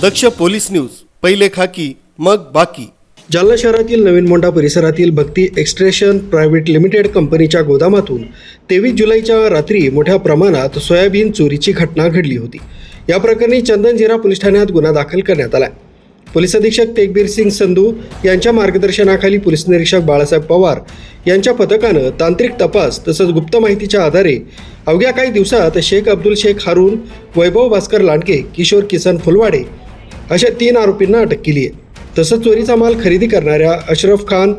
दक्ष police news, पहिले खाकी मग बाकी। जालना शहरातील नवीन मोंढा परिसरातील भक्ती एक्सट्रॅक्शन प्रायव्हेट लिमिटेड कंपनीच्या गोदामातून 23 जुलैच्या रात्री मोठ्या प्रमाणात सोयाबीन चोरीची घटना घडली होती। या प्रकरणी चंदनझिरा पोलीस ठाण्यात गुन्हा दाखल करण्यात आला। पोलीस अधीक्षक तेगबीर सिंग संधू यांच्या मार्गदर्शनाखाली पोलीस निरीक्षक बाळासाहेब पवार यांच्या पथकानं तांत्रिक तपास तसंच गुप्त माहितीच्या आधारे अवघ्या काही दिवसात शेख अब्दुल शेख हारून, वैभव भास्कर लांडके, किशोर किसन फुलवाडे अशा 3 आरोपींना अटक केली आहे। तसंच चोरीचा माल खरेदी करणाऱ्या अशरफ खान,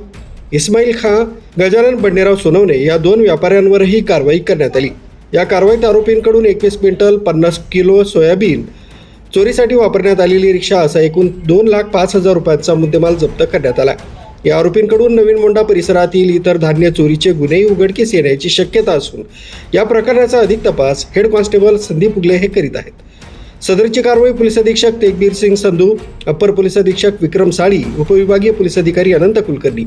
इस्माईल खान, गजानन बंडेराव सोनवणे या 2 व्यापाऱ्यांवरही कारवाई करण्यात आली। या कारवाईत आरोपींकडून 21 क्विंटल 50 किलो सोयाबीन, चोरीसाठी वापरण्यात आलेली रिक्षा असा एकूण 2,05,000 रुपयांचा मुद्देमाल जप्त करण्यात आला। या आरोपींकडून नवीन मोंढा परिसरातील इतर धान्य चोरीचे गुन्हेही उघडकीस येण्याची शक्यता असून या प्रकरणाचा अधिक तपास हेड कॉन्स्टेबल संदीप उगले हे करीत आहेत। सदरची कारवाई पोलीस अधीक्षक तेगबीर सिंग संधू, अप्पर पोलीस अधीक्षक विक्रम साळी, उपविभागीय पोलीस अधिकारी अनंत कुलकर्णी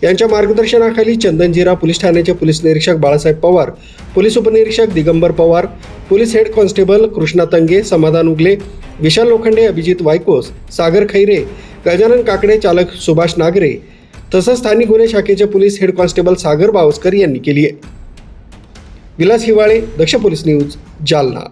यांच्या मार्गदर्शनाखाली चंदनझिरा पोलीस ठाण्याचे पोलीस निरीक्षक बाळासाहेब पवार, पोलीस उपनिरीक्षक Digambar Pawar, police head constable Krishna Tange, Samadhan Ugale, विशाल लोखंडे, अभिजित वायकोस, सागर खैरे, गजानन काकडे, चालक सुभाष नागरे तसंच स्थानिक गुन्हे शाखेचे पोलीस हेड कॉन्स्टेबल सागर बावस्कर यांनी केली आहे। विलास हिवाळे, दक्ष पोलीस न्यूज, जालना।